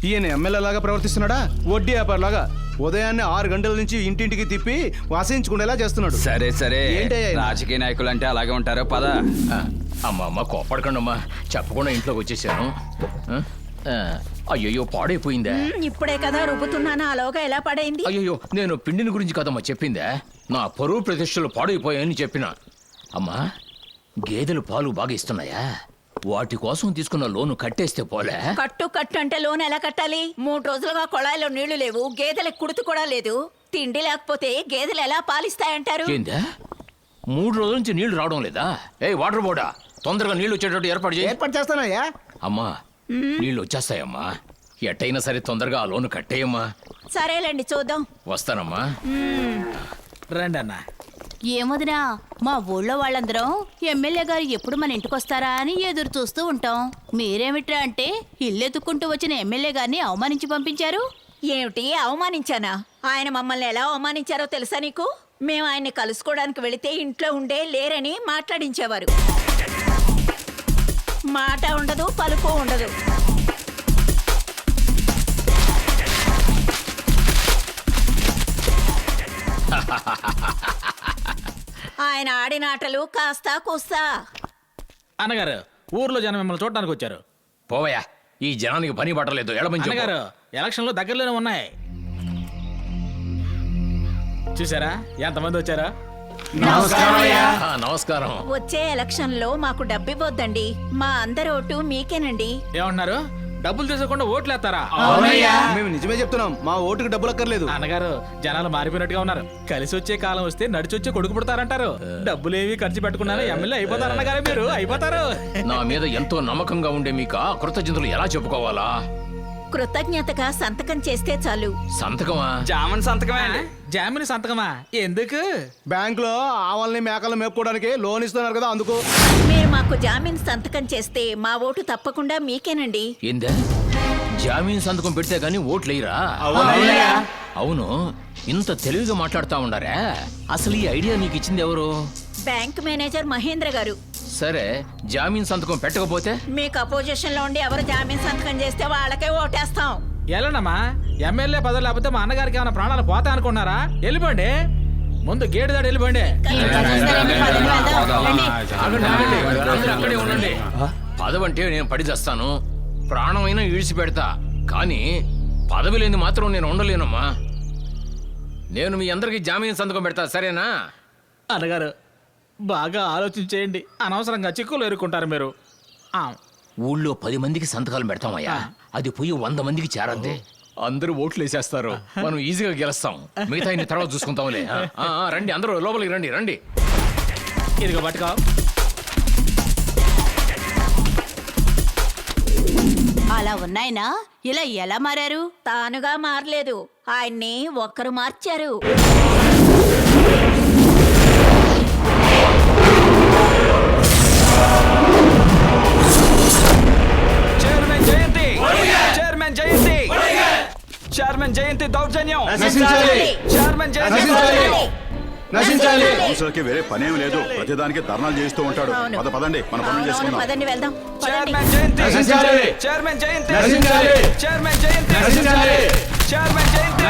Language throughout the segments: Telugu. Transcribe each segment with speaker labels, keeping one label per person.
Speaker 1: ఈయన ఎమ్మెల్యే లాగా ప్రవర్తిస్తున్నాడా? వడ్డీ వ్యాపారలాగా ఉదయాన్నే 6 గంటల నుంచి ఇంటింటికి తిప్పి వాసించుకునేలా చేస్తున్నాడు.
Speaker 2: సరే సరే,
Speaker 1: ఏంటయ్యా ఇది?
Speaker 2: రాజకీయ నాయకులు అంటే అలాగే ఉంటారో పద.
Speaker 3: అమ్మ కోపడకండి అమ్మా, చెప్పకుండా ఇంట్లోకి వచ్చేసాను. అయ్యయ్యో పాడైపోయిందా?
Speaker 4: ఇప్పుడే కదా రుబ్బుతున్నాను, అలాగా ఎలా పడైంది?
Speaker 3: అయ్యయ్యో నేను పిండిని గురించి కదమ్మా చెప్పిందా, నా పరువు ప్రతిష్టలు పాడైపోయాయని చెప్పిన. అమ్మా గేదెలు పాలు బాగా ఇస్తున్నాయా? వాటి కోసం తీసుకున్న లోను కట్టేస్తే పోలే?
Speaker 4: కట్టు అంటే లోన్ ఎలా కట్టాలి? 3 రోజులుగా కొళాయిలో నీళ్లు లేవు, గేదెలకు కుడుతు కూడా లేదు. తిండి లేకపోతే గేదెలు ఎలా పాలిస్తాయంటారు?
Speaker 3: ఏందా 3 రోజుల నుంచి నీళ్లు రావడం లేదా? వాటర్ బోర్డా, తొందరగా నీళ్లు వచ్చేటట్టు ఏర్పాటు
Speaker 1: చేస్తానయ్యా.
Speaker 3: అమ్మా నీళ్లు వచ్చేస్తాయమ్మా, ఎట్టయినా సరే తొందరగా ఆ లోను కట్టేయమ్మా.
Speaker 4: సరేలేండి, చూద్దాం.
Speaker 3: వస్తానమ్మా.
Speaker 5: రండి అన్న.
Speaker 6: ఏమొదినా, మా ఊళ్ళో వాళ్ళందరం ఎమ్మెల్యే గారు ఎప్పుడు మన ఇంటికొస్తారా అని ఎదురు చూస్తూ ఉంటాం. మీరేమిట్రా అంటే ఇల్లెత్తుకుంటూ వచ్చిన ఎమ్మెల్యే గారిని అవమానించి పంపించారు.
Speaker 4: ఏమిటి అవమానించానా? ఆయన మమ్మల్ని ఎలా అవమానించారో తెలుసా నీకు? మేము ఆయన్ని కలుసుకోవడానికి వెళితే ఇంట్లో ఉండే లేరని మాట్లాడించేవారు. మాట ఉండదు, పలుకు ఉండదు. ఆయన ఆడిన ఆటలు కాస్తా కూస్తా.
Speaker 5: అన్నగారు, ఊర్లో జనం మిమ్మల్ని చూడడానికి వచ్చారు.
Speaker 3: పోవయ్యా, ఈ జనానికి పని పట్టలేదు.
Speaker 5: అన్నగారు, ఎలక్షన్లు దగ్గరలోనే ఉన్నాయి. చూసారా ఎంతమంది వచ్చారా?
Speaker 3: నమస్కారం.
Speaker 4: వచ్చే ఎలక్షన్ లో మాకు డబ్బివ్వొద్దండి, మా అందరి ఓటు మీకేనండి.
Speaker 5: ఏమంటున్నారు? డబ్బులు తీసుకోకుండా ఓట్లు వేస్తారా?
Speaker 1: మేము నిజమే చెప్తున్నాం, మా ఓటుకు డబ్బులు అక్కర్లేదు.
Speaker 5: అన్నగారు, జనాలు మారిపోయినట్టుగా ఉన్నారు. కలిసి వచ్చే కాలం వస్తే నడిచి వచ్చే కొడుకు పుడతారంటారు. డబ్బులేవి ఖర్చు పెట్టుకున్నారా ఎమ్మెల్యే అయిపోతారు అన్నగారు, మీరు అయిపోతారు.
Speaker 3: నా మీద ఎంతో నమ్మకంగా ఉండే మీకు కృతజ్ఞతలు ఎలా చెప్పుకోవాలా?
Speaker 4: కృతజ్ఞతగా సంతకం చేస్తే చాలు.
Speaker 3: సంతకమా?
Speaker 2: జామన్ సంతకమే.
Speaker 5: జామిని సంతకమా? ఎందుకు?
Speaker 1: బ్యాంక్ లో ఆవుల్ని మేకలు మేపుకోవడానికి లోన్ ఇస్తున్నారు కదా, అందుకు.
Speaker 4: మీరు మాకు జామీన్ సంతకం చేస్తే మా ఓటు తప్పకుండా మీకేనండి.
Speaker 3: ఏందా జామీన్ సంతకం పెడితే గానీ ఓట్లేయరా? అవును, ఇంత తెలివిగా మాట్లాడుతా ఉండారా? అసలు ఈ ఐడియా నీకు ఇచ్చింది ఎవరు?
Speaker 4: బ్యాంక్ మేనేజర్ మహేంద్ర గారు.
Speaker 3: సరే, జామీన్ సంతకం పెట్టకపోతే?
Speaker 4: మీకు అపోజిషన్ లో ఉండి ఎవరు జామీన్ సంతకం చేస్తే వాళ్ళకే ఓటేస్తాం.
Speaker 5: ఎలానమ్మా, ఎమ్మెల్యే పదవి లేకపోతే మా అన్నగారికి ఏమైనా ప్రాణాలు పోతా అనుకున్నారా? వెళ్ళిపోండి, ముందు గేటు దాడి వెళ్ళిపోండి. అక్కడే ఉండండి.
Speaker 3: పదవంటే నేను పడి చేస్తాను, ప్రాణమైనా ఈడ్చి పెడతా, కానీ పదవి లేని మాత్రం నేను ఉండలేనమ్మా. నేను మీ అందరికి జామీన్ సంతకం పెడతా, సరేనా?
Speaker 5: అన్నగారు, బాగా ఆలోచించేయండి, అనవసరంగా చిక్కులు ఎరుక్కుంటారు మీరు.
Speaker 3: ఊళ్ళో 10 మందికి సంతకాలు పెడతామయ్యా, అది పోయి 100 మందికి చేరద్దే. అందరూ ఓట్లు వేసేస్తారు, మనం ఈజీగా గెలుస్తాం. మిగతా ఇన్ని తర్వాత చూసుకుంటాంలే. రండి, అందరూ లోపలికి రండి. రండి,
Speaker 5: ఇదిగో పట్టుకో.
Speaker 6: అలా ఉన్నాయినా ఇలా ఎలా మారారు?
Speaker 4: తానుగా మారలేదు, ఆయన్ని ఒక్కరు మార్చారు.
Speaker 2: చైర్మన్ జయంతి దౌర్జన్యం.
Speaker 7: కౌన్సిలర్కి వేరే పనేం లేదు, ప్రతిదానికి ధర్నాలు చేస్తూ ఉంటాడు. పదండి, మన పనులు చేసుకుందాం.
Speaker 4: పదండి, వెళ్దాం.
Speaker 2: చైర్మన్ జయంతి. చైర్మన్ జయంతి. చైర్మన్ జయంతి. చైర్మన్ జయంతి.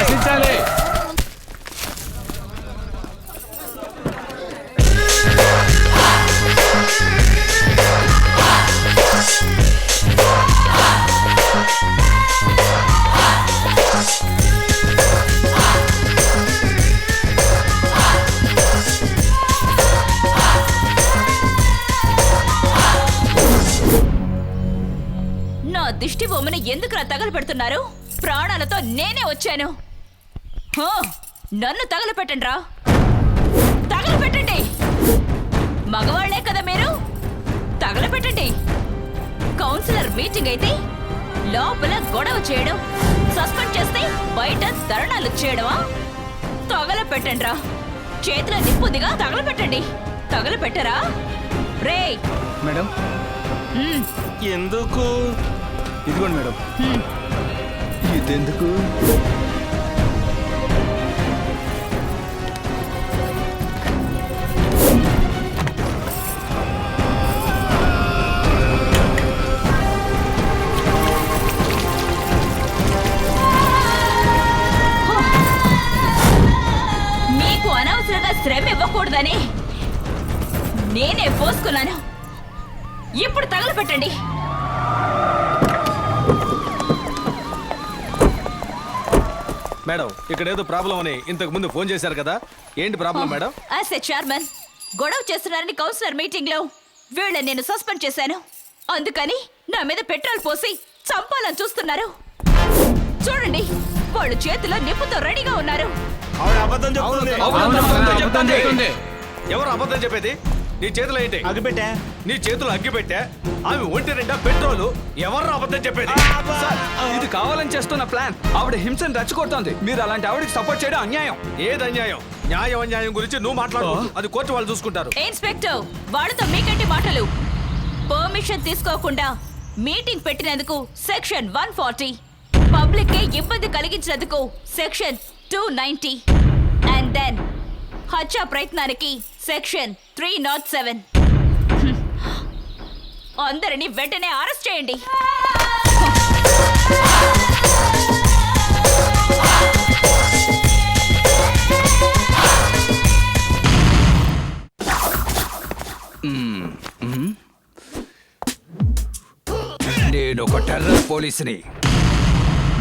Speaker 6: దిష్టి బొమ్మని ఎందుకు తగలపెడుతున్నారు? ప్రాణాలతో నేనే వచ్చాను. నన్ను తగలపెట్టండి రా, తగలపెట్టండి. మగవాళ్లే కదా మీరు, తగలపెట్టండి. కౌన్సిలర్ మీటింగ్ అయితే లోపల గొడవ చేయడం, సస్పెండ్ చేస్తే బయట ధర్నాలు చేయడమా? తగలపెట్టండి రా, చేతిలో నిప్పుదిగా తగలపెట్టండి. తగలపెట్టరా రే?
Speaker 1: మేడం,
Speaker 2: ఎందుకు?
Speaker 1: ఇదిగోండి మేడం. ఇదెందుకు?
Speaker 4: అనవసరంగా శ్రమ ఇవ్వకూడదని నేనే పోసుకున్నాను. ఇప్పుడు తగలపెట్టండి.
Speaker 8: మేడం ఇక్కడ ఏదో ప్రాబ్లం అని ఇంతకు ముందు ఫోన్ చేశారు కదా, ఏంటి problem madam?
Speaker 4: As a chairman గొడవ చేస్తున్నారని కౌన్సిలర్ మీటింగ్ లో వీళ్ళని నేను సస్పెండ్ చేశాను. అందుకని నా మీద పెట్రోల్ పోసి చంపాలని చూస్తున్నారు. చూడండి, వాళ్ళు చేతిలో నిప్పుతో రెడీగా ఉన్నారు.
Speaker 8: ఆవిడ అబద్ధం చెప్తుంది.
Speaker 2: అబద్ధం చెప్తుంది.
Speaker 8: ఎవరు అబద్ధం చెప్పేది? నీ చేతిలో ఏంటి?
Speaker 1: అగ్గిపెట్టా.
Speaker 8: నీ చేతులు అగ్గి పెట్టా, ఆమె ఒంటి నిండా పెట్రోలు. ఎవరు అబద్ధం చెప్పేది?
Speaker 2: సార్, ఇది కావాలని చేస్తున్న ప్లాన్. ఆవిడ హింసను రెచ్చగొడుతోంది. మీరు అలాంటి ఆవిడకి సపోర్ట్ చేయడం అన్యాయం.
Speaker 8: ఏది అన్యాయం? న్యాయం అన్యాయం గురించి నువ్వు మాట్లాడు, అది కోర్టు వాళ్ళు చూసుకుంటారు.
Speaker 4: ఇన్స్పెక్టర్, వాళ్ళతో మీకంటి మాటలు. పర్మిషన్ తీసుకోకుండా మీటింగ్ పెట్టినందుకు సెక్షన్ 140, పబ్లిక్ కి ఇబ్బంది కలిగించినందుకు సెక్షన్ 290, అండ్ దెన్ హత్య ప్రయత్నానికి సెక్షన్ 307. అందరినీ వెంటనే అరెస్ట్ చేయండి.
Speaker 2: నేను ఒక టెర్రర్ పోలీసుని.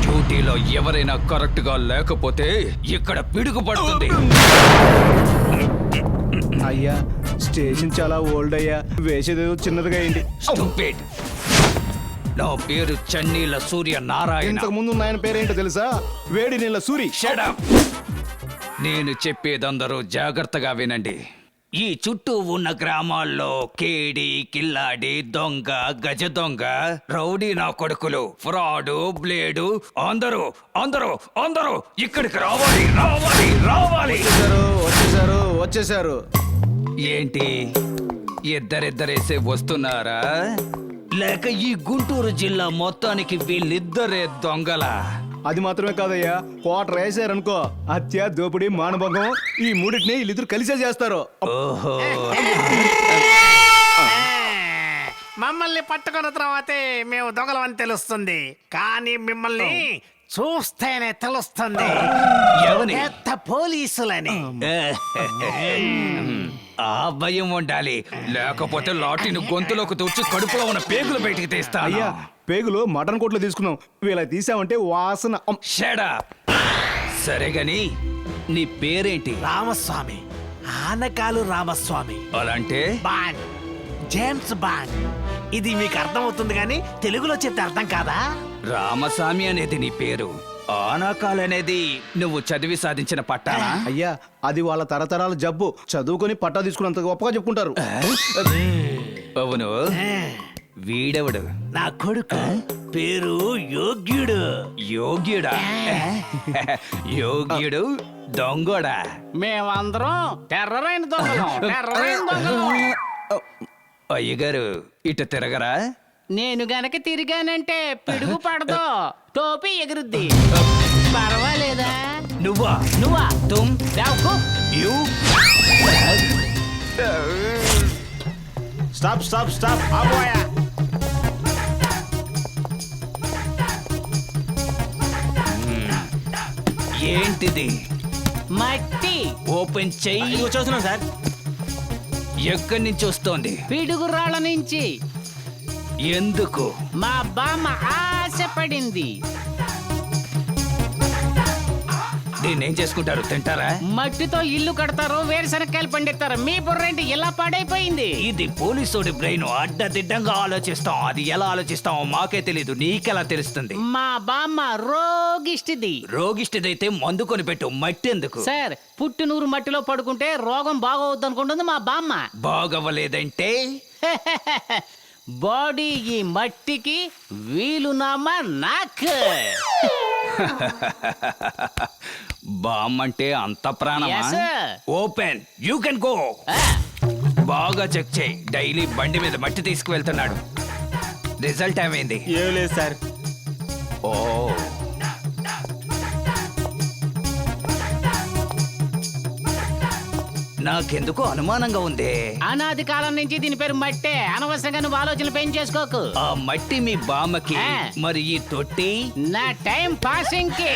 Speaker 2: డ్యూటీలో ఎవరైనా కరెక్ట్ గా లేకపోతే ఇక్కడ పిడుగు పడుతుంది.
Speaker 1: అయ్యా, స్టేషన్ చాలా ఓల్డ్ అయ్యా, వేసేదేదో చిన్నదిగా అయింది.
Speaker 2: Stupid. నా పేరు చన్నీల సూర్య నారాయణ.
Speaker 1: ఇంతకు ముందు ఆయన పేరేంటో తెలుసా? వేడి నీళ్ళ సూరి.
Speaker 2: Shut up. నేను చెప్పేదందరూ జాగ్రత్తగా వినండి. ఈ చుట్టూ ఉన్న గ్రామాల్లో కేడి, కిల్లాడి, దొంగ, గజ దొంగ, రౌడీ నా కొడుకులు, ఫ్రాడు, బ్లేడు అందరూ అందరూ అందరూ ఇక్కడికి రావాలి రావాలి రావాలి.
Speaker 1: వచ్చేసారు వచ్చేసారు.
Speaker 2: ఏంటి, ఇద్దరిద్దరేసే వస్తున్నారా? లేక ఈ గుంటూరు జిల్లా మొత్తానికి వీళ్ళిద్దరే దొంగలా?
Speaker 1: అది మాత్రమే కాదయ్యా, కోటర్ వేసారనుకో, హత్య, దోపిడీ, మానభంగం, ఈ మూడింటిని వీళ్ళిద్దరు కలిసే చేస్తారు.
Speaker 2: ఓహో,
Speaker 9: మమ్మల్ని పట్టుకున్న తర్వాతే మేము దొంగలమని తెలుస్తుంది, కానీ మిమ్మల్ని చూస్తేనే తెలుస్తుంది
Speaker 2: ఎవని?
Speaker 9: పెద్ద పోలీసులని.
Speaker 2: ఆ భయం ఉండాలి, లేకపోతే లాఠీని గొంతులోకి తూర్చి కడుపులో ఉన్న పేగులు బయటికి తీస్తా.
Speaker 1: అయ్యా, పేగులు మటన్ కోట్లో తీసుకున్నాం, వీళ్ళ తీసామంటే వాసన.
Speaker 2: షడా. సరే గాని నీ పేరేంటి?
Speaker 9: రామస్వామి, ఆనకాలు రామస్వామి.
Speaker 2: అలాంటే
Speaker 9: బాండ్, జేమ్స్ బాండ్. ఇది మీకు అర్థమవుతుంది కానీ తెలుగులో చెప్తే అర్థం కాదా?
Speaker 2: రామస్వామి అనేది నీ పేరు, ఆనాకాల్ అనేది నువ్వు చదివి సాధించిన పట్టానా?
Speaker 1: అయ్యా, అది వాళ్ళ తరతరాల జబ్బు, చదువుకొని పట్టా తీసుకున్నంత గొప్పగా చెప్పుకుంటారు.
Speaker 2: అవును, వీడెవడు?
Speaker 9: నా కొడుకు పేరు యోగ్యుడు.
Speaker 2: యోగ్యుడా? యోగ్యుడు దొంగోడా?
Speaker 9: మేమందరం టెర్రరైన దొంగలం.
Speaker 2: అయ్యగారు ఇటు తిరగరా?
Speaker 9: నేను గనక తిరిగానంటే పిడుగు పడదు, టోపీ ఎగురుద్ది. పర్వాలేదా?
Speaker 2: నువ్వా?
Speaker 9: నువ్వా?
Speaker 2: తుమ్
Speaker 9: బేవకూఫ్.
Speaker 2: యు
Speaker 9: స్టాప్ స్టాప్ స్టాప్, ఆపోయా.
Speaker 2: ఏంటిది?
Speaker 9: మట్టి.
Speaker 2: ఓపెన్ చెయ్యి.
Speaker 9: చూస్తున్నాం సార్.
Speaker 2: ఎక్కడి నుంచి వస్తోంది?
Speaker 9: పిడుగురాళ్ళ నుంచి.
Speaker 2: ఎందుకు?
Speaker 9: మా బామ్మ ఆశపడింది.
Speaker 2: నేనేం చేసుకుంటారు? తింటారా?
Speaker 9: మట్టితో ఇల్లు కడతారు, వేరుశనక్కాయలు పండిస్తారు. మీ బుర్రేంటి ఇలా పాడైపోయింది?
Speaker 2: ఇది పోలీసోడి బ్రెయిన్. అడ్డదిడ్డంగా ఆలోచిస్తాం, అది ఎలా ఆలోచిస్తామో మాకే తెలీదు, నీకెలా తెలుస్తుంది?
Speaker 9: మా బామ్మ రోగిష్టిది.
Speaker 2: రోగిష్టిదైతే మందు కొని పెట్టు, మట్టి ఎందుకు?
Speaker 9: సార్, పుట్టినూరు మట్టిలో పడుకుంటే రోగం బాగోవద్దు అనుకుంటుంది మా బామ్మ.
Speaker 2: బాగవ్వలేదంటే?
Speaker 9: బాడీ ఈ మట్టికి, వీలునామా నాకు.
Speaker 2: బామ్మంటే అంత ప్రాణమా?
Speaker 9: Yes, sir.
Speaker 2: Open, you can go. బాగా చెక్ చేయి. డైలీ బండి మీద మట్టి తీసుకువెళ్తున్నాడు. రిజల్ట్ ఏమైంది?
Speaker 9: ఏం లేదు సార్.
Speaker 2: ఓ, నాకెందుకో అనుమానంగా ఉంది.
Speaker 9: అనాది కాలం నుంచి దీని పేరు మట్టే. అనవసరంగా నువ్వు ఆలోచనలు పెంచేసుకోకు.
Speaker 2: ఆ మట్టి మీ బామ్మకి, మరి ఈ తొట్టి
Speaker 9: నా టైం పాసింగ్ కి.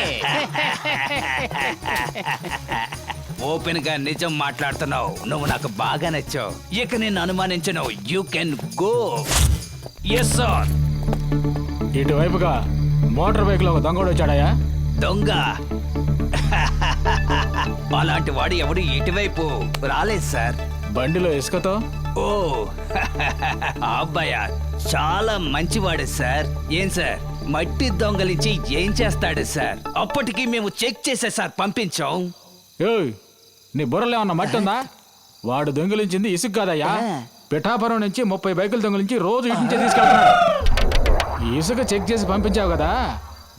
Speaker 2: ఓపెన్ గా నిజం మాట్లాడుతున్నావు. నువ్వు నాకు బాగా నచ్చావు. ఇక నేను అనుమానించను. You can go. Yes sir.
Speaker 5: ఇటువైపుగా మోటార్ బైక్ లో ఒక దొంగడు వచ్చాడయ్యా.
Speaker 2: దొంగ? అలాంటి వాడు ఎవడు ఇటువైపు రాలేదు సార్.
Speaker 5: బండిలో ఇసుకతో.
Speaker 2: ఓ ఆ అబ్బాయ చాలా మంచివాడు సార్. ఏం సార్, మట్టి దొంగలించి ఏం చేస్తాడు సార్? అప్పటికి మేము చెక్ చేసే సార్ పంపించాం.
Speaker 5: ఏయ్, నీ బుర్రలో ఏమన్నా మట్టి ఉందా? వాడు దొంగిలించింది ఇసుక కాదయ్యా. పిఠాపురం నుంచి 30 బైకులు దొంగిలించి రోజు ఇటు నుంచే తీసుకెళ్తున్నాడు. ఇసుక చెక్ చేసి పంపించావు కదా,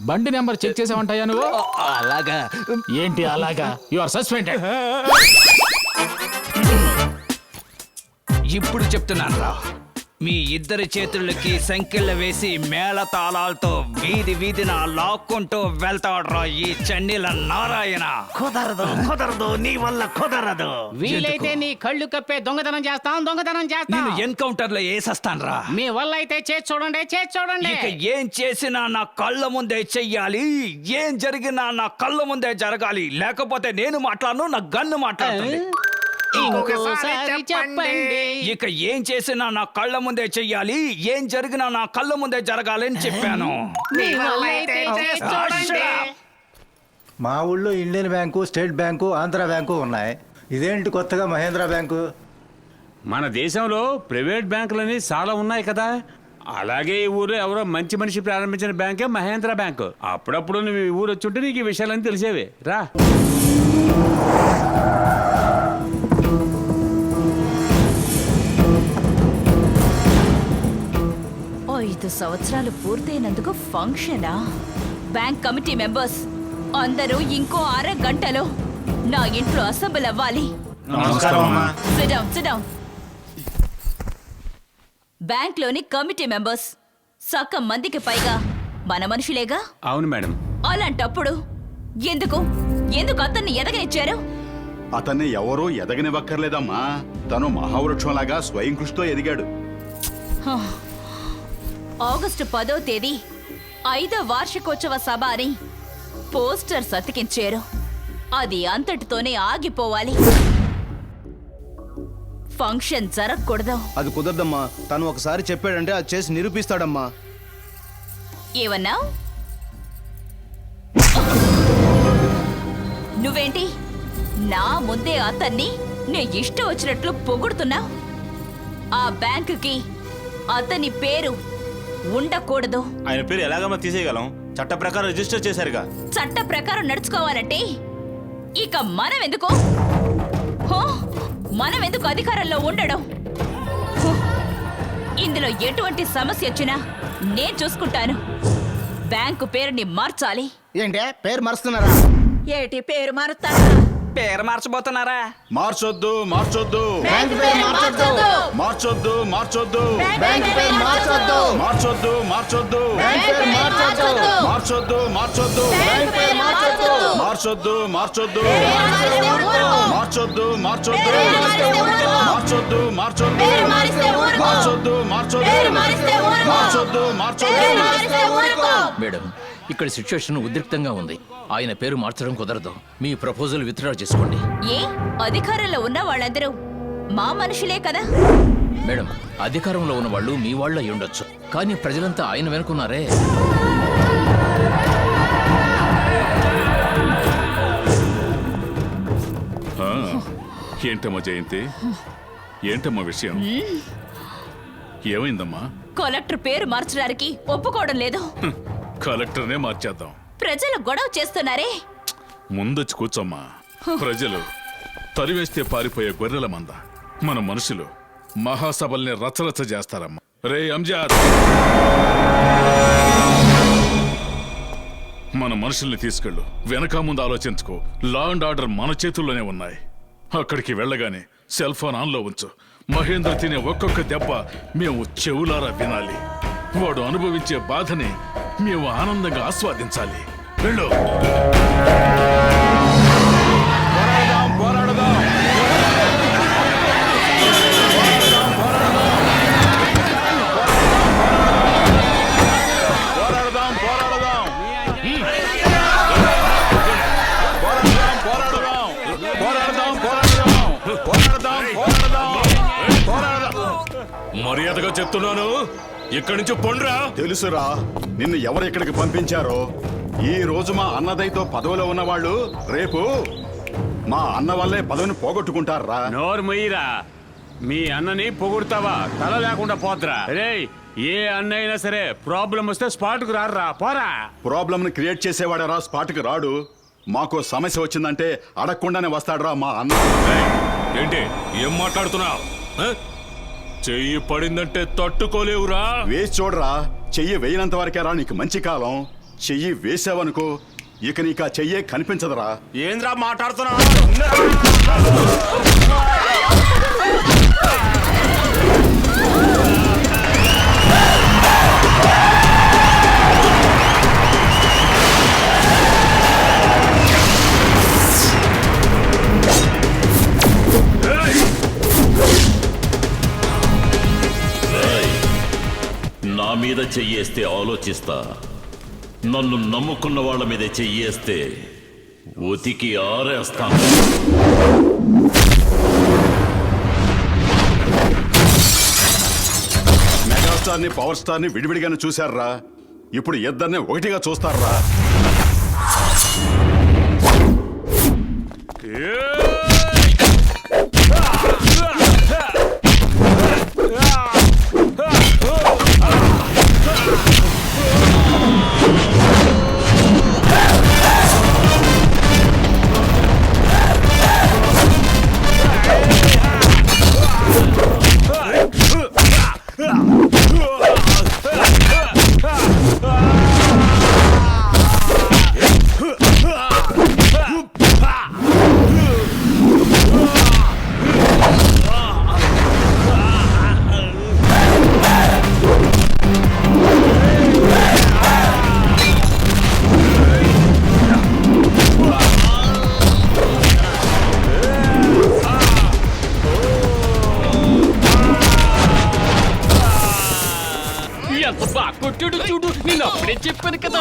Speaker 5: బండి నెంబర్ చెక్ చేసావంటాయా నువ్వు?
Speaker 2: అలాగా?
Speaker 5: ఏంటి అలాగా? You are suspended.
Speaker 2: ఇప్పుడు చెప్తున్నాను రా, మీ ఇద్దరి చేతులకి సంఖ్యలు వేసి మేళతాళాలతో వీధి వీధిన లాక్కుంటూ వెళ్తాడ్రా ఈ చన్నీల నారాయణ.
Speaker 9: కుదరదు నీ వల్ల కుదరదు.
Speaker 10: వీలైతే నీ కళ్ళు కప్పే దొంగతనం చేస్తాం.
Speaker 2: నేను ఎన్కౌంటర్ లో వేసేస్తాను రా.
Speaker 10: మీ వల్ల అయితే చేసి చూడండి.
Speaker 2: ఇక ఏం చేసినా నా కళ్ళ ముందే చెయ్యాలి. ఏం జరిగినా నా కళ్ళ ముందే జరగాలి. లేకపోతే నేను మాట్లాడను, నా గన్ను మాట్లాడుతుంది.
Speaker 10: ఇంకోసారి చెప్పండి.
Speaker 2: ఇక ఏం చేసినా నా కళ్ళ ముందే చెయ్యాలి. ఏం జరిగినా నా కళ్ళ ముందే జరగాలి అని చెప్పాను.
Speaker 10: మీ వల్ల అయితే చేసి చూడండి.
Speaker 11: మా ఊళ్ళో Indian bank, state bank, Andhra bank ఉన్నాయి. ఇదేంటి కొత్తగా మహేంద్ర బ్యాంకు?
Speaker 12: మన దేశంలో ప్రైవేట్ బ్యాంకులని చాలా ఉన్నాయి కదా, అలాగే ఈ ఊరు ఎవరో మంచి మనిషి ప్రారంభించిన బ్యాంకే మహేంద్ర బ్యాంకు. అప్పుడప్పుడు నువ్వు ఈ ఊరు వచ్చుంటే నీకు ఈ విషయాలన్నీ తెలిసేవే. రా.
Speaker 4: 5 సంవత్సరాలు పూర్తయినందుకు ఫంక్షనా? బ్యాంక్ కమిటీ మెంబర్స్ అందరూ ఇంకో అరగంటలో నా ఇంట్లో అసెంబ్లీ అవ్వాలి. Sit down. బ్యాంక్ లోని కమిటీ మెంబర్స్ సగం మందికి పైగా మన మనుషులేగా?
Speaker 12: అవును మేడం.
Speaker 4: అలాంటప్పుడు ఎందుకు అతన్ని ఎదగనిచ్చారు?
Speaker 7: అతన్ని ఎవరూ ఎదగనివ్వక్కర్లేదమ్మా. తను మహావృక్షంలాగా స్వయం కృషితో ఎదిగాడు.
Speaker 4: ఆగస్టు 10వ తేదీ 5వ వార్షికోత్సవ సభ అని పోస్టర్స్ అతికించారు. అది అంతటితోనే ఆగిపోవాలి. ఫంక్షన్ జరగకూడదు.
Speaker 1: అది కుదరదమ్మా. తను ఒకసారి చెప్పాడంటే అది చేసి నిరూపిస్తాడమ్మా.
Speaker 4: ఏమన్నా? నువ్వేంటి నా ముందే అతన్ని నే ఇష్టం వచ్చినట్లు పొగుడుతున్నా? ఆ బ్యాంకుకి అతని పేరు ఉండకూడదు.
Speaker 8: ఆయన పేరు ఎలాగమ్మా తీసేయగలం? చట్ట ప్రకారం రిజిస్టర్ చేశారుగా.
Speaker 4: చట్ట ప్రకారం నడుచుకోవాలంటే ఇక మనం ఎందుకు అధికారంలో ఉండడం? ఇందులో ఎటువంటి సమస్య వచ్చినా నేను చూసుకుంటాను. బ్యాంకు పేరుని మార్చాలి.
Speaker 1: ఏంటే పేరు మారుస్తున్నారా?
Speaker 4: ఏటి పేరు మారుతారా?
Speaker 2: పేరు మార్చబోతున్నారా?
Speaker 7: మార్చొద్దు.
Speaker 4: బ్యాంకు పేరు మార్చొద్దు.
Speaker 7: మార్చొద్దు.
Speaker 4: బ్యాంకు పేరు మార్చొద్దు.
Speaker 7: మార్చొద్దు.
Speaker 4: బ్యాంకు పేరు మార్చొద్దు.
Speaker 7: మార్చొద్దు.
Speaker 4: బ్యాంకు పేరు మార్చొద్దు.
Speaker 7: మార్చొద్దు.
Speaker 4: మార్చొద్దు.
Speaker 7: మార్చొద్దు.
Speaker 3: మేడం, ఇక్కడ సిచ్యువేషన్ ఉద్రిక్తంగా ఉంది. ఆయన పేరు మార్చడం కుదరదు. మీ ప్రపోజల్ విత్డ్రా చేసుకోండి.
Speaker 4: ఏ అధికారంలో ఉన్న వాళ్ళందరూ మా మనుషులే కదా?
Speaker 3: మేడం, అధికారంలో ఉన్న వాళ్ళు మీ వాళ్ళు అయి ఉండొచ్చు, కానీ ప్రజలంతా ఆయన వెనుకున్నారే.
Speaker 12: ఏంటమ్మా జయంతి? ఏంటమ్మా విషయం? ఏమైందమ్మా?
Speaker 4: కలెక్టర్ పేరు మార్చడానికి ఒప్పుకోవడం లేదు.
Speaker 12: కలెక్టర్నే మార్చేద్దాం.
Speaker 4: ప్రజలు గొడవ చేస్తున్నారే.
Speaker 12: ముందొచ్చి కూర్చోమ్మా. ప్రజలు తరివేస్తే పారిపోయే గొర్రెల మంద. మన మనుషులు మహాసభల్ని రచరచ చేస్తారమ్మా. రే అంజాద్, మన మనుషుల్ని తీసుకెళ్ళు. వెనక ముందు ఆలోచించుకో. లా అండ్ ఆర్డర్ మన చేతుల్లోనే ఉన్నాయి. అక్కడికి వెళ్ళగానే సెల్ ఫోన్ ఆన్లో ఉంచు. మహేంద్ర తినే ఒక్కొక్క దెబ్బ మేము చెవులారా వినాలి. వాడు అనుభవించే బాధని మేము ఆనందంగా ఆస్వాదించాలి. వెళ్ళు.
Speaker 7: పోరాడదాం.
Speaker 12: మర్యాదగా చెప్తున్నాను, ఇక్కడి నుంచి పొండ్రా.
Speaker 7: తెలుసురా నిన్ను ఎవరు ఇక్కడికి పంపించారో. ఈ రోజు మా అన్నదయ్యతో పదవిలో ఉన్నవాళ్ళు రేపు మా అన్న వల్లే పదవిని పోగొట్టుకుంటారా.
Speaker 5: నోరు మొయ్యిరా. మీ అన్నని పొగుడుతావా తల లేకుండా పోద్రా. రే ఏ అన్న అయినా సరే ప్రాబ్లం వస్తే స్పాట్కు రారా, పోరా.
Speaker 7: ప్రాబ్లం ని క్రియేట్ చేసేవాడరా స్పాట్కి రాడు. మాకు సమస్య వచ్చిందంటే అడగకుండానే వస్తాడురా మా అన్న.
Speaker 12: ఏంటి ఏం మాట్లాడుతున్నావు? చెయ్యి పడిందంటే తట్టుకోలేవురా.
Speaker 7: వేసి చూడరా, చెయ్యి వేయనంత వరకేరా నీకు మంచి కాలం. చెయ్యి వేసావనుకో ఇక నీకు ఆ చెయ్యే కనిపించదురా.
Speaker 8: ఏంద్రా మాట్లాడుతున్నా?
Speaker 13: నా మీద చెయ్యేస్తే ఆలోచిస్తా, నన్ను నమ్ముకున్న వాళ్ళ మీద చెయ్యేస్తే ఉతికి ఆరేస్తాను.
Speaker 7: మెగాస్టార్ ని పవర్ స్టార్ ని విడివిడిగానే చూశారా, ఇప్పుడు ఇద్దరిని ఒకటిగా చూస్తారా.
Speaker 3: కొట్టుడు చూడు, నేను అప్పుడే చెప్పాను కదా.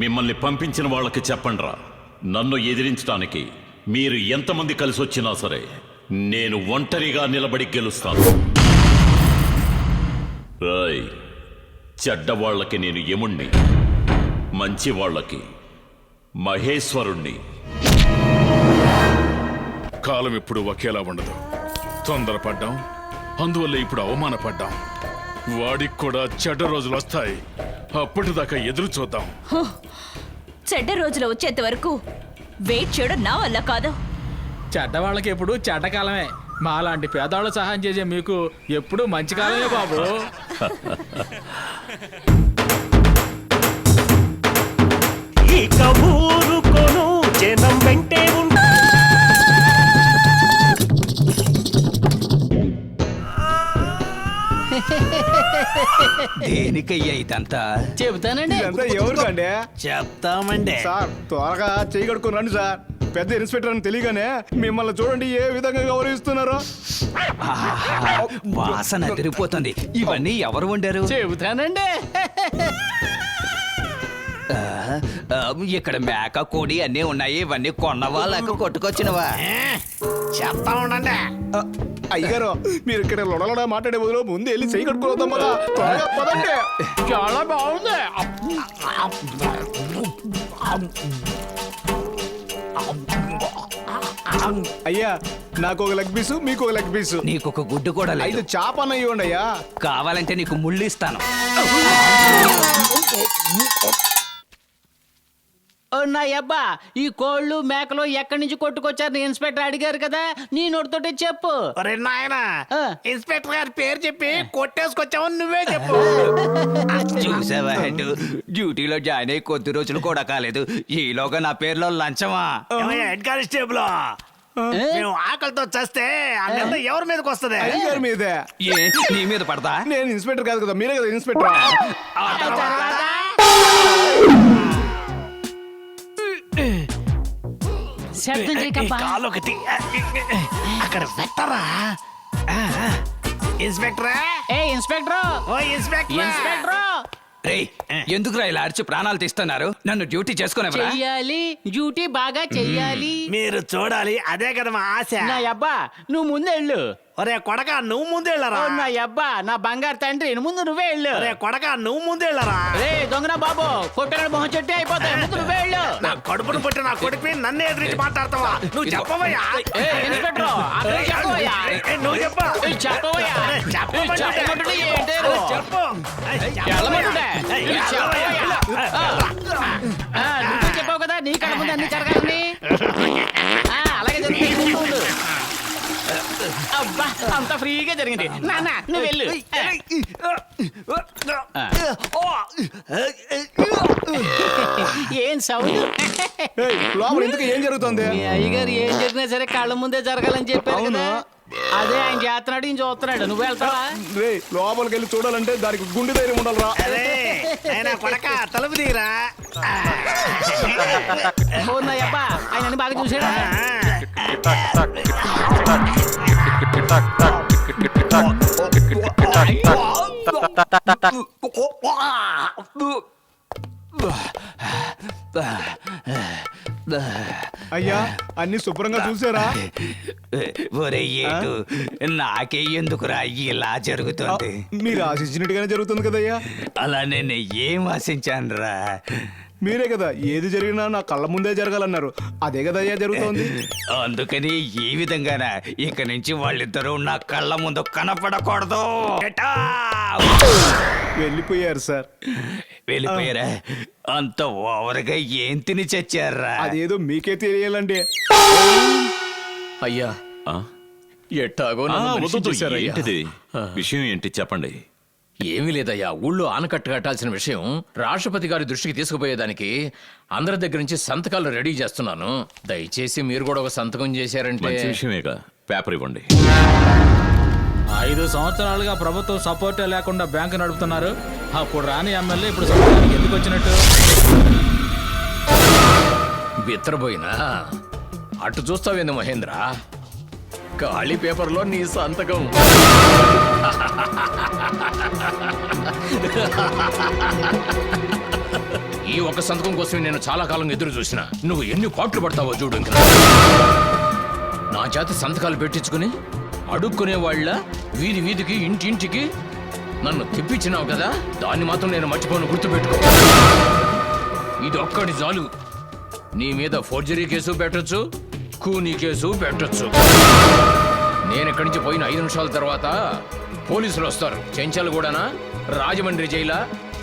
Speaker 13: మిమ్మల్ని పంపించిన వాళ్ళకి చెప్పండ్రా, నన్ను ఎదిరించడానికి మీరు ఎంతమంది కలిసి వచ్చినా సరే నేను ఒంటరిగా నిలబడి గెలుస్తాను. రాయ్, చెడ్డవాళ్లకి నేను యముణ్ణి, మంచి వాళ్ళకి మహేశ్వరుణ్ణి.
Speaker 12: కాలం ఇప్పుడు ఒకేలా ఉండదు. తొందరపడ్డాం, అందువల్ల ఇప్పుడు అవమానపడ్డాం. వాడికి కూడా చెడ్డ రోజులు వస్తాయి, అప్పటిదాకా ఎదురు చూద్దాం.
Speaker 4: చెడ్డ రోజులు వచ్చేంత వరకు వెయిట్ చేయడం నా వల్ల కాదు.
Speaker 5: చెడ్డ వాళ్ళకి ఎప్పుడు చెడ్డ కాలమే. మాలాంటి పేదవాళ్ళు సహాయం చేసే మీకు ఎప్పుడు మంచి కాలమే బాబు.
Speaker 9: ఇక ఊరుకోను, జనం వెంటే ఉంటా.
Speaker 2: దేనికయ్యా ఇదంతా?
Speaker 10: చెబుతానండి.
Speaker 1: ఇదంతా ఎవరికండి?
Speaker 9: చెప్తామండి.
Speaker 1: సార్ త్వరగా చేయి కడుక్కొని రండి సార్. పెద్ద ఇన్స్పెక్టర్ అని తెలియగానే మిమ్మల్ని చూడండి ఏ విధంగా గౌరవిస్తున్నారో.
Speaker 2: ఆహా, వాసన తిరిగిపోతుంది. ఇవన్నీ ఎవరు వండారు?
Speaker 10: చెబుతానండి.
Speaker 2: ఇక్కడ మేక కోడి అన్నీ ఉన్నాయి. ఇవన్నీ కొన్నవా లేక కొట్టుకొచ్చినవా?
Speaker 9: చెప్తా ఉండండి.
Speaker 1: అయ్యగారు మీరు ఇక్కడ లొడలొడ మాట్లాడే బదులు ముందు వెళ్ళి చేయి కడుక్కొని వద్దాం కదా. త్వరగా పదండి.
Speaker 10: చాలా బాగుంది.
Speaker 1: అయ్యా నాకు ఒక లెగ్ పీసు, మీకు ఒక లెగ్ పీసు.
Speaker 2: నీకు ఒక గుడ్డు కూడా లేదు.
Speaker 1: 5 చేపన్న ఇవ్వండి అయ్యా.
Speaker 2: కావాలంటే నీకు ముళ్ళు ఇస్తాను.
Speaker 10: నా అబ్బా, ఈ కోళ్ళు మేకలు ఎక్కడి నుంచి కొట్టుకొచ్చారు ఇన్స్పెక్టర్ అడిగారు కదా, నీ నోటితోటే చెప్పు.
Speaker 9: ఒరే నాయనా, ఇన్స్పెక్టర్ గారి పేరు చెప్పి కొట్టేసుకొచ్చావని నువ్వే చెప్పు.
Speaker 2: చూసావా హెడ్, డ్యూటీలో జాయిన్ అయ్యి కొద్ది రోజులు కూడా కాలేదు, ఈలోగా నా పేరులో లంచమా?
Speaker 9: హెడ్ కానిస్టేబుల్, మేము ఆకలితో చస్తే ఆ నింద ఎవరి మీదకి వస్తుంది?
Speaker 1: అయ్యగారి మీదే.
Speaker 2: ఏ నీ మీద పడతా?
Speaker 1: నేను ఇన్స్పెక్టర్ కాదు కదా, మీరే కదా ఇన్స్పెక్టర్.
Speaker 10: శబ్దం చేయకబ్బా.
Speaker 9: కాలు ఒకటి అక్కడ పెట్టరా. ఇన్స్పెక్టరా,
Speaker 10: ఏ ఇన్స్పెక్టర్,
Speaker 9: ఓ ఇన్స్పెక్టర్,
Speaker 10: ఇన్స్పెక్టర్
Speaker 2: రేయ్, ఎందుకురా ఇలా అరిచి ప్రాణాలు తీస్తున్నారు? నన్ను డ్యూటీ చేసుకునేవరా?
Speaker 10: చెయ్యాలి, డ్యూటీ బాగా చెయ్యాలి.
Speaker 9: మీరు చూడాలి, అదే కదా మా ఆశ.
Speaker 10: నా అబ్బా నువ్వు ముందే వెళ్ళు.
Speaker 9: ఒరే కొడక, నువ్వు ముందేళ్ళరా.
Speaker 10: నా అబ్బా నా బంగారు తండ్రి, ముందు నువ్వే వెళ్ళు.
Speaker 9: ఒరే కొడక, నువ్వు ముందేళ్ళరా.
Speaker 10: రే దొంగన బాబు, కొట్టగడ మొహం చెట్టు అయిపోతాయి, ముందు నువ్వే వెళ్ళు.
Speaker 9: నా కడుపును పుట్టి నా కొడుకు నన్నే ఎదిరించి మాట్లాడతావా? నువ్వు చెప్పవయ్యా.
Speaker 10: ఏ ఇన్స్పెక్టర్, అతను చెప్పవయ్యా.
Speaker 9: నువ్వు చెప్పా.
Speaker 10: చెప్పవయ్యా. చెప్పమంటుంటే ఏంటి?
Speaker 9: చెప్పు.
Speaker 10: వెళ్ళమంటుంటే చెప్పవయ్యా. నువ్వే చెప్పావు కదా నీ కళ్ళ ముందు అన్ని జరగాలని. అలాగే జరుగుతుంది. అబ్బా అంత ఫ్రీగా జరిగింది. నాన్న నువ్వు వెళ్ళు. ఏం సౌండ్?
Speaker 1: లోపల ఇంతకు ఏం జరుగుతుంది?
Speaker 10: మీ అయ్యగారు ఏం జరిగినా సరే కళ్ళ ముందే జరగాలని చెప్పారు కదా, అదే ఆయన చేస్తున్నాడు, ఈయన చూస్తున్నాడు. నువ్వు వెళ్తావా?
Speaker 1: రే లోపలికి వెళ్ళి చూడాలంటే దానికి గుండె ధైర్యం ఉండాలరా.
Speaker 9: కొడక తలుపు తీరా.
Speaker 10: అబ్బా ఆయన బాగా చూసాడా?
Speaker 1: అయ్యా అన్ని శుభ్రంగా చూసారా?
Speaker 2: ఒరే ఏటు, నాకే ఎందుకురా ఇలా జరుగుతుంది?
Speaker 1: మీరు ఆశించినట్టుగానే జరుగుతుంది కదయ్యా.
Speaker 2: అలా నేను ఏం ఆశించానురా?
Speaker 1: మీరే కదా ఏది జరిగినా నా కళ్ళ ముందే జరగాలన్నారు, అదే కదయ్యా జరుగుతోంది.
Speaker 2: అందుకని ఈ విధంగానా ఇక నుంచి వాళ్ళిద్దరూ నా కళ్ళ ముందు కనపడకూడదు.
Speaker 1: వెళ్ళిపోయారు సార్.
Speaker 2: వెళ్ళిపోయారా? అంత ఓవర్గా ఏం తిని చచ్చారా?
Speaker 1: అదేదో మీకే తెలియాలండి.
Speaker 3: అయ్యా
Speaker 13: ఆ?
Speaker 3: ఎట్టాగో
Speaker 13: ఆ,
Speaker 3: నన్ను మనిషి
Speaker 13: వద్దు,
Speaker 3: చేశారయ్యా.
Speaker 13: ఏంటిది విషయం? ఏంటి చెప్పండి.
Speaker 3: ఏమీ లేదయ్యా, ఊళ్ళో ఆనకట్ట కట్టాల్సిన విషయం రాష్ట్రపతి గారి దృష్టికి తీసుకుపోయేదానికి అందరి దగ్గర నుంచి సంతకాలు రెడీ చేస్తున్నాను. దయచేసి మీరు కూడా ఒక సంతకం చేశారంటే.
Speaker 13: మంచి విషయమేగా, పేపర్ ఇవ్వండి.
Speaker 5: 5 సంవత్సరాలుగా ప్రభుత్వం సపోర్టే లేకుండా బ్యాంకు నడుపుతున్నారు. అప్పుడు రాని ఎమ్మెల్యే ఇప్పుడు సంతకానికి ఎందుకు వచ్చినట్టు?
Speaker 3: బిత్రపోయినా అటు చూస్తావేంది మహేంద్ర? ఖాళీ పేపర్లో నీ సంతకం. ఈ ఒక్క సంతకం కోసమే నేను చాలా కాలం ఎదురు చూసిన. నువ్వు ఎన్ని పాటలు పడతావో చూడు. ఇంకా నా చేత సంతకాలు పెట్టించుకుని అడుక్కునే వాళ్ళ వీధి వీధికి ఇంటింటికి నన్ను తెప్పించినావు కదా, దాన్ని మాత్రం నేను మర్చిపోను, గుర్తుపెట్టుకో. ఇది ఒక్కటి చాలు. నీ మీద ఫోర్జరీ కేసు పెట్టొచ్చు, కూనీ కేసు పెట్టొచ్చు. నేను ఇక్కడి నుంచి పోయిన 5 నిమిషాల తర్వాత పోలీసులు వస్తారు. చెంచాలు కూడానా, రాజమండ్రి జైలా,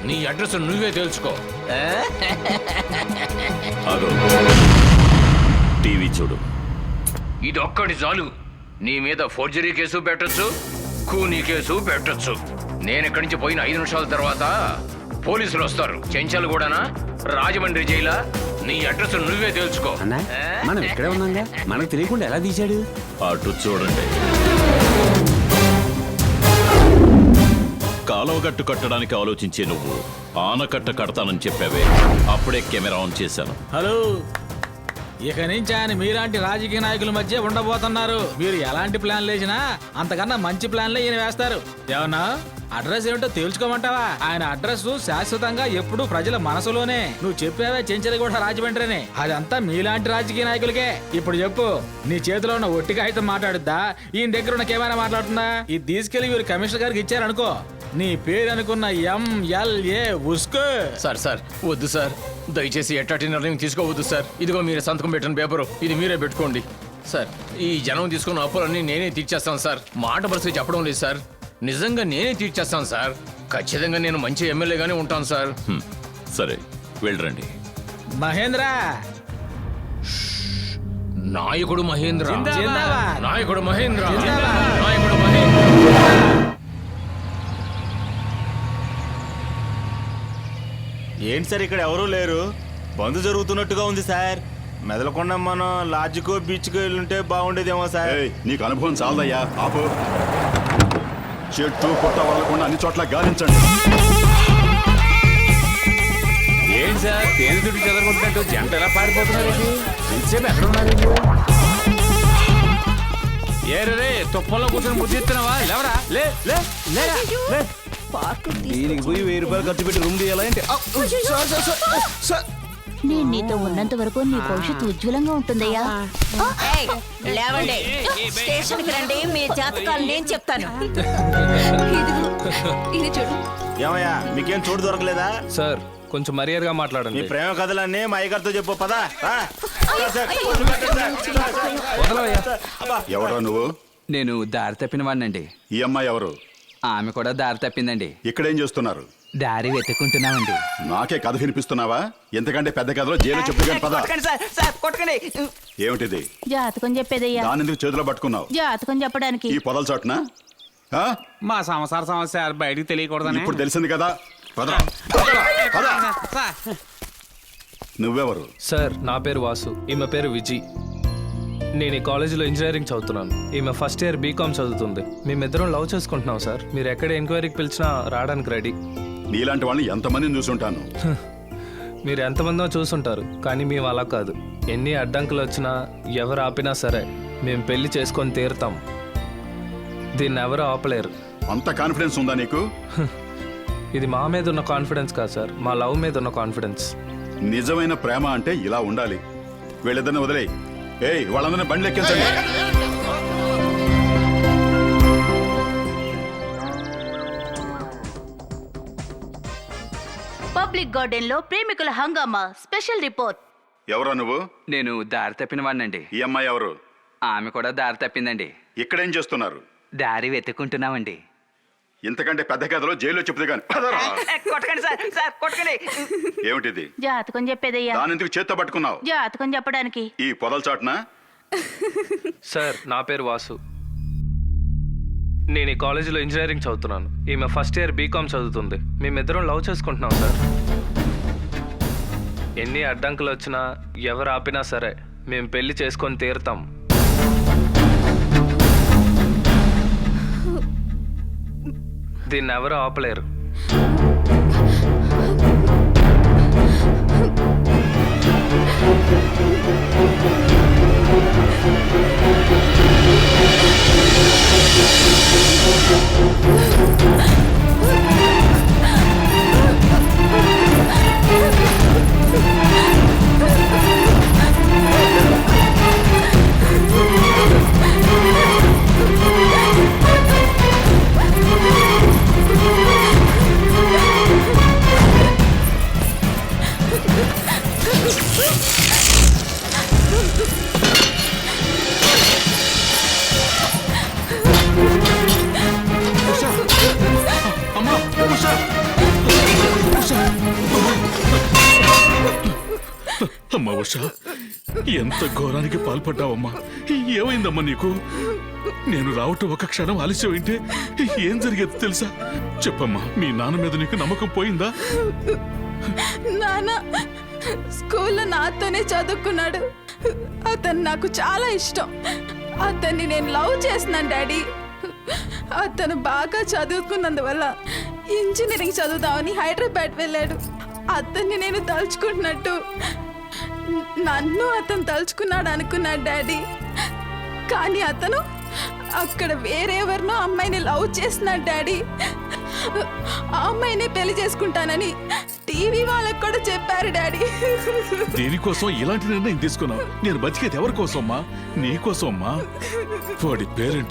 Speaker 3: నీ అడ్రస్ నువ్వే తెలుసుకో.
Speaker 13: టీవీ చూడు.
Speaker 3: ఇది ఒక్కటి చాలు. నీ మీద ఫోర్జరీ కేసు పెట్టొచ్చు, కూనీ కేసు పెట్టొచ్చు. నేను ఇక్కడి నుంచి పోయిన 5 నిమిషాల తర్వాత పోలీసులు వస్తారు. చెంచాలు కూడానా, రాజమండ్రి జైలా, నీ అడ్రస్ నువ్వే తెలుసుకో.
Speaker 9: మనం ఇక్కడే ఉన్నాగా, మనకు తెలియకుండా ఎలా తీశాడు?
Speaker 13: అటు చూడండి. కాలువగట్టు కట్టడానికి ఆలోచించే నువ్వు ఆనకట్ట కడతానని చెప్పావే, అప్పుడే కెమెరా ఆన్ చేశాను.
Speaker 5: హలో, ఇక నుంచి ఆయన మీలాంటి రాజకీయ నాయకుల మధ్య ఉండబోతున్నారు. మీరు ఎలాంటి ప్లాన్లు వేసినా అంతకన్నా మంచి ప్లాన్లే ఈయన వేస్తారు. ఏమన్నా అడ్రస్ ఏమిటో తేల్చుకోమంటావా? ఆయన అడ్రస్ శాశ్వతంగా ఎప్పుడు ప్రజల మనసులోనే. నువ్వు చెప్పావే చెంచరి కూడా రాజమండ్రిని, అదంతా మీలాంటి రాజకీయ నాయకులకే. ఇప్పుడు చెప్పు, నీ చేతిలో ఉన్న ఒట్టిగా అయితే మాట్లాడుద్దా, ఈయన దగ్గర ఉన్న కెమెరా మాట్లాడుతుందా? ఇది తీసుకెళ్లి వీరు కమిషనర్ గారికి ఇచ్చారనుకో, నీ పేరు అనుకున్న MLA ఉస్కో.
Speaker 3: సార్ వద్దు సార్, దయచేసి ఎట్లాంటి నిర్ణయం తీసుకోవద్దు సార్. ఇదిగో మీరు సంతకం పెట్టిన పేపరు, ఇది మీరే పెట్టుకోండి సార్. ఈ జనం తీసుకున్న అప్పులన్నీ నేనే తీర్చేస్తాను సార్. మాట పరిస్థితి చెప్పడం లేదు సార్, నిజంగా నేనే తీర్చేస్తాను సార్. ఖచ్చితంగా నేను మంచి ఎమ్మెల్యేగానే ఉంటాను సార్.
Speaker 13: సరే వెళ్ళరండి.
Speaker 5: మహేంద్ర,
Speaker 3: నాయకుడు మహేంద్ర,
Speaker 5: జిందాబాద్.
Speaker 3: నాయకుడు మహేంద్ర,
Speaker 5: జిందాబాద్.
Speaker 3: నాయకుడు మహేంద్ర.
Speaker 8: ఏంటి సార్ ఇక్కడ ఎవరూ లేరు? బంద్ జరుగుతున్నట్టుగా ఉంది సార్. మెదలకుండా మనం లాడ్జ్కో బీచ్కో వెళ్ళుంటే బాగుండేదేమో సార్.
Speaker 7: ఏయ్, నీకు అనుభవం చాలదయ్యా, ఆపు. చెట్టు పుట్ట వదలకుండా అన్ని చోట్ల గాలించండి.
Speaker 8: ఏంటి సార్ తేనె దుడ్డు చెదరగొట్టినట్టు జంట ఎలా పారిపోతున్నారు? ఎక్కడ ఉన్నారు?
Speaker 5: ఏరే తుప్పల్లో కూర్చొని ముద్దిస్తున్నావా? లేవరా, లే లే లేరా, లే.
Speaker 1: దీనికి పోయి 1000 రూపాయలు ఖర్చు పెట్టి రూమ్ తీయాలంటే
Speaker 6: నేను నీతో ఉన్నంత వరకు నీ భవిష్యత్తు ఉజ్వలంగా ఉంటుందయ్యా.
Speaker 4: లేవండి, స్టేషన్ కి రండి, మీ జాతకాలు నేను చెప్తాను. ఇది చూడు.
Speaker 8: ఏమయ్యా మీకేం చోటు దొరకలేదా?
Speaker 14: సార్ కొంచెం మర్యాదగా మాట్లాడండి.
Speaker 8: మీ ప్రేమ కథలన్నీ మా అయ్యగారితో చెప్పు పదా.
Speaker 7: ఎవరా నువ్వు?
Speaker 2: నేను దారి తప్పిన వాడినండి.
Speaker 7: ఈ అమ్మాయి ఎవరు?
Speaker 2: ఆమె కూడా దారి తప్పిందండి.
Speaker 7: ఇక్కడేం చేస్తున్నారు?
Speaker 2: దారి వెతుక్కుంటున్నామండి.
Speaker 7: నాకే కథ వినిపిస్తున్నావా? ఎంతకంటే పెద్ద కథలో జైలు చెప్తే పద. ఏమిటిది?
Speaker 6: జాతకం చెప్పేదయ్యా.
Speaker 7: దాని ఎందుకు చేతిలో పట్టుకున్నావు?
Speaker 6: జాతకం చెప్పడానికి.
Speaker 7: ఈ పొదల చాటున
Speaker 9: మా సంసార సమస్య బయటికి తెలియకూడదని.
Speaker 7: ఇప్పుడు తెలిసింది కదా, పద. నువ్వెవరు?
Speaker 14: సార్ నా పేరు వాసు, ఈమె పేరు విజి. నేను ఈ కాలేజీలో ఇంజనీరింగ్ చదువుతున్నాను. ఈమె ఫస్ట్ ఇయర్ బీకామ్ చదువుతుంది. మేమిద్దరం లవ్ చేసుకుంటున్నాం సార్. మీరు ఎక్కడ ఎంక్వైరీకి పిలిచినా రావడానికి రెడీ.
Speaker 7: నీలాంటి వాళ్ళని ఎంతమందిని చూసుంటాను.
Speaker 14: మీరు ఎంతమందో చూసుంటారు, కానీ మేము అలా కాదు. ఎన్ని అడ్డంకులు వచ్చినా ఎవరు ఆపినా సరే మేము పెళ్లి చేసుకొని తీరుతాం. దీన్ని ఎవరు ఆపలేరు.
Speaker 7: అంత కాన్ఫిడెన్స్ ఉందా నీకు?
Speaker 14: ఇది మా మీద ఉన్న కాన్ఫిడెన్స్ కాదు సార్, మా లవ్ మీద ఉన్న కాన్ఫిడెన్స్.
Speaker 7: నిజమైన ప్రేమ అంటే ఇలా ఉండాలి. వీళ్ళిద్దరిని వదిలేయి. ఏయ్, వాళ్ళందరినీ బండ్లు ఎక్కించండి.
Speaker 6: పబ్లిక్ గార్డెన్ లో ప్రేమికుల హంగామా స్పెషల్ రిపోర్ట్.
Speaker 7: ఎవరా నువ్వు?
Speaker 2: నేను దారి తప్పిన వాడినండి.
Speaker 7: ఈ అమ్మాయి ఎవరు?
Speaker 2: ఆమె కూడా దారి తప్పిందండి.
Speaker 7: ఇక్కడేం చేస్తున్నారు?
Speaker 2: దారి వెతుక్కుంటున్నామండి.
Speaker 7: ఇంతకంటే పెద్ద కథలో జైల్లో చెప్తే గాని పదరా.
Speaker 2: కొట్టకండి సార్, సార్ కొట్టకండి.
Speaker 7: ఏమిటిది?
Speaker 6: జాతకం చెప్పేదయ్యా.
Speaker 7: దాని ఎందుకు చేత్తో పట్టుకున్నావు?
Speaker 6: జాతకం చెప్పడానికి.
Speaker 7: ఈ పొదల చాటున.
Speaker 14: సార్ నా పేరు వాసు, నేను ఈ కాలేజీలో ఇంజనీరింగ్ చదువుతున్నాను. ఈమె ఫస్ట్ ఇయర్ బీకామ్ చదువుతుంది. మేమిద్దరం లవ్ చేసుకుంటున్నాం సార్. ఎన్ని అడ్డంకులు వచ్చినా ఎవరు ఆపినా సరే మేము పెళ్లి చేసుకొని తీరుతాం. దీన్ని ఎవరు ఆపలేరు.
Speaker 12: అమ్మా ఉష, ఎంత ఘోరానికి పాల్పడ్డావమ్మా. ఏమైందమ్మా నీకు? నేను రావటం ఒక క్షణం ఆలస్యం అయితే ఏం జరిగేది తెలుసా? చెప్పమ్మా, మీ నాన్న మీద నీకు నమ్మకం పోయిందా?
Speaker 15: నాన్న స్కూల్లో నాతోనే చదువుకున్నాడు. అతను నాకు చాలా ఇష్టం. అతన్ని నేను లవ్ చేస్తున్నాను డాడీ. అతను బాగా చదువుకున్నందువల్ల ఇంజనీరింగ్ చదువుదామని హైదరాబాద్ వెళ్ళాడు. అతన్ని నేను తలుచుకుంటున్నట్టు నన్ను అతను తలుచుకున్నాడు అనుకున్నాడు డాడీ. కానీ అతను అక్కడ వేరెవరినో అమ్మాయిని లవ్ చేస్తున్నాడు డాడీ. ఆ అమ్మాయిని పెళ్లి చేసుకుంటానని టీవీ వాళ్ళకు కూడా చెప్పారు డాడీ.
Speaker 12: దీనికోసం ఇలాంటి నిర్ణయం తీసుకున్నావు. నేను బతికేది ఎవరి కోసమ్మా? నీ కోసమ్మా. వాడి పేరెంట్